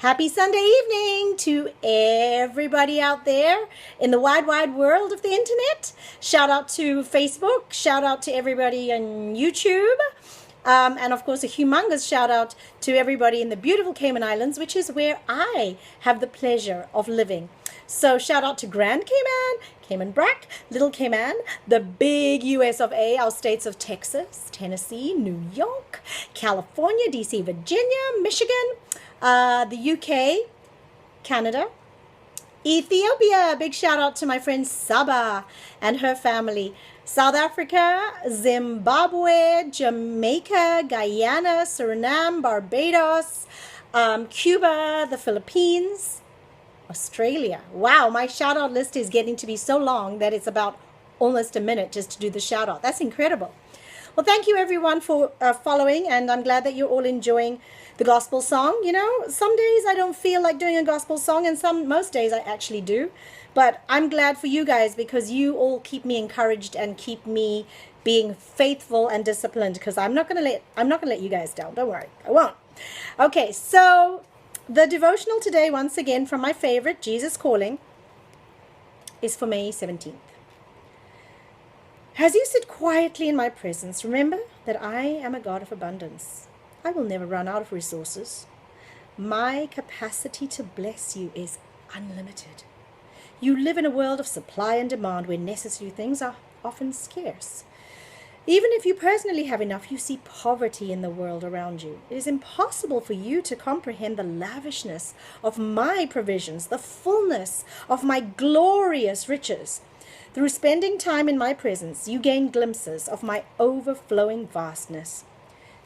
Happy Sunday evening to everybody out there in the wide, wide world of the internet. Shout out to Facebook. Shout out to everybody on YouTube. And of course, a humongous shout out to everybody in the beautiful Cayman Islands, which is where I have the pleasure of living. So shout out to Grand Cayman, Cayman Brac, Little Cayman, the big US of A, our states of Texas, Tennessee, New York, California, DC, Virginia, Michigan, the UK, Canada, Ethiopia. Big shout out to my friend Saba and her family. South Africa, Zimbabwe, Jamaica, Guyana, Suriname, Barbados, Cuba, the Philippines, Australia. Wow, my shout out list is getting to be so long that it's about almost a minute just to do the shout out. That's incredible. Well, thank you everyone for following, and I'm glad that you're all enjoying the gospel song. You know, some days I don't feel like doing a gospel song, and most days I actually do. But I'm glad for you guys because you all keep me encouraged and keep me being faithful and disciplined, because I'm not gonna let you guys down. Don't worry, I won't. Okay, so the devotional today, once again from my favorite, Jesus Calling, is for May 17th. As you sit quietly in my presence, remember that I am a God of abundance. I will never run out of resources. My capacity to bless you is unlimited. You live in a world of supply and demand where necessary things are often scarce. Even if you personally have enough, you see poverty in the world around you. It is impossible for you to comprehend the lavishness of my provisions, the fullness of my glorious riches. Through spending time in my presence, you gain glimpses of my overflowing vastness.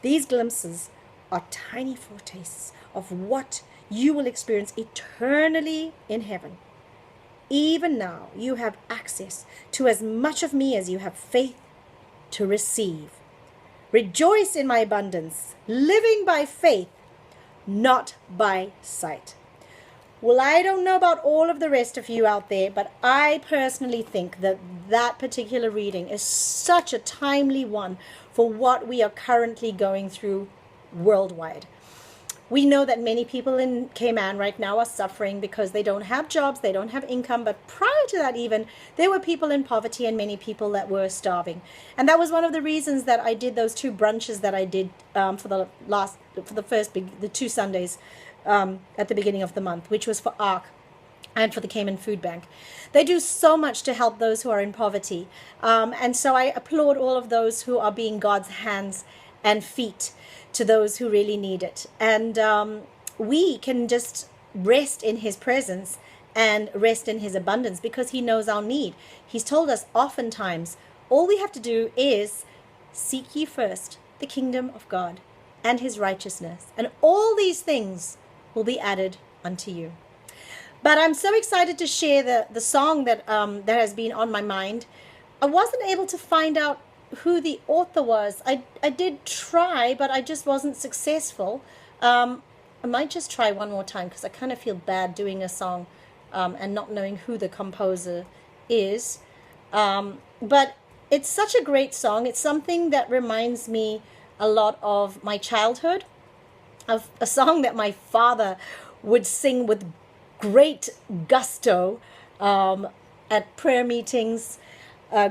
These glimpses are tiny foretastes of what you will experience eternally in heaven. Even now, you have access to as much of me as you have faith to receive. Rejoice in my abundance, living by faith, not by sight. Well, I don't know about all of the rest of you out there, but I personally think that that particular reading is such a timely one for what we are currently going through worldwide. We know that many people in Cayman right now are suffering because they don't have jobs, they don't have income. But prior to that even, there were people in poverty and many people that were starving. And that was one of the reasons that I did those two brunches that I did for the two Sundays at the beginning of the month, which was for ARC and for the Cayman Food Bank. They do so much to help those who are in poverty. And so I applaud all of those who are being God's hands and feet to those who really need it. And we can just rest in his presence and rest in his abundance because he knows our need. He's told us oftentimes, all we have to do is seek ye first the kingdom of God and his righteousness, and all these things will be added unto you. But I'm so excited to share the song that has been on my mind. I wasn't able to find out who the author was. I did try, but I just wasn't successful. I might just try one more time because I kind of feel bad doing a song and not knowing who the composer is. But it's such a great song. It's something that reminds me a lot of my childhood, of a song that my father would sing with great gusto at prayer meetings,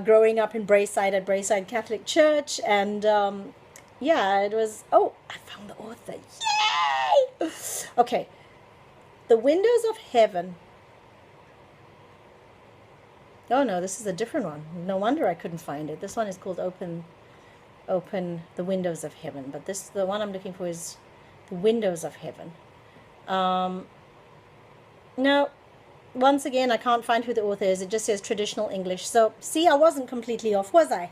growing up in Braeside at Braeside Catholic Church. And yeah, it was, oh, I found the author. Yay! Okay. The Windows of Heaven. Oh no, this is a different one. No wonder I couldn't find it. This one is called Open the Windows of Heaven. But the one I'm looking for is The Windows of Heaven. No. Once again, I can't find who the author is. It just says traditional English. So, see, I wasn't completely off, was I?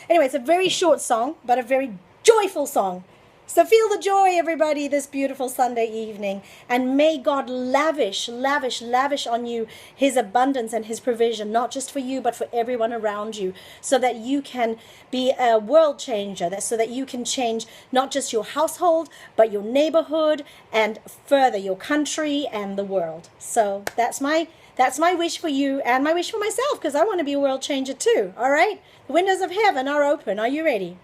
Anyway, it's a very short song, but a very joyful song. So feel the joy, everybody, this beautiful Sunday evening. And may God lavish on you his abundance and his provision, not just for you, but for everyone around you, so that you can be a world changer, so that you can change not just your household, but your neighborhood and further your country and the world. So that's my wish for you and my wish for myself, because I want to be a world changer too. All right? The windows of heaven are open. Are you ready?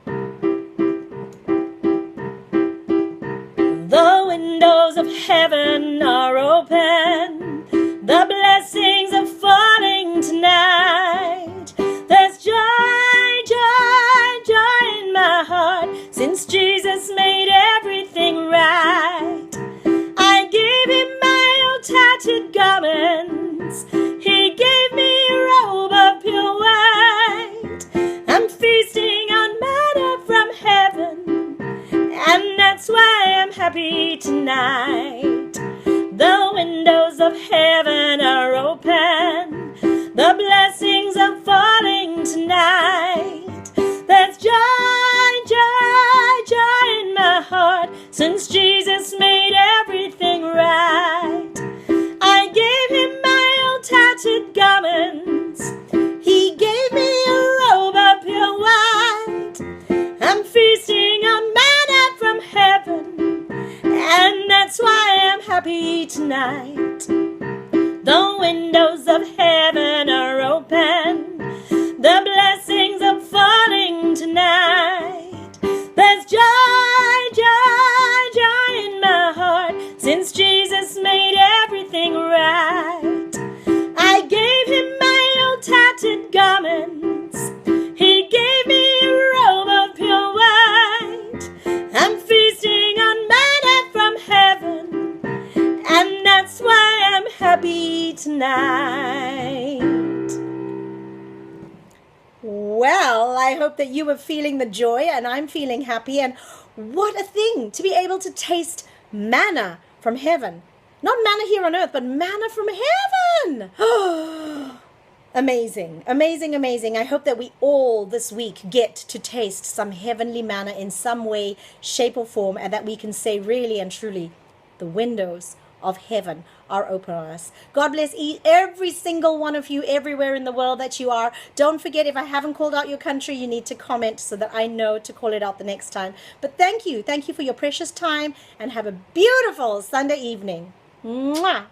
The windows of heaven are open. The blessings are falling tonight. There's joy, joy, joy in my heart, since Jesus made everything right. I gave him my old tattered garments. He gave me a robe of pure white. I'm feasting on manna from heaven, and that's why I'm happy tonight. The windows of heaven are open. The blessings are falling tonight. There's joy, joy, joy in my heart, since Jesus made everything right. I gave him my old tattered garments. He gave me a robe of pure white. I'm feasting on manna from heaven, and that's why I'm happy tonight. The windows of heaven are open. The blessings are falling tonight. There's joy, joy, joy in my heart, since Jesus made everything right. I gave him my old tattered garments. He gave me a robe of pure white. I'm feasting on manna from heaven, and that's why I'm happy tonight. Well, I hope that you were feeling the joy, and I'm feeling happy. And what a thing to be able to taste manna from heaven. Not manna here on earth, but manna from heaven. Amazing, amazing, amazing. I hope that we all this week get to taste some heavenly manna in some way, shape, or form, and that we can say really and truly, the windows of heaven are open on us. God bless every single one of you everywhere in the world that you are. Don't forget, if I haven't called out your country, you need to comment so that I know to call it out the next time. But thank you for your precious time, and have a beautiful Sunday evening. Mwah!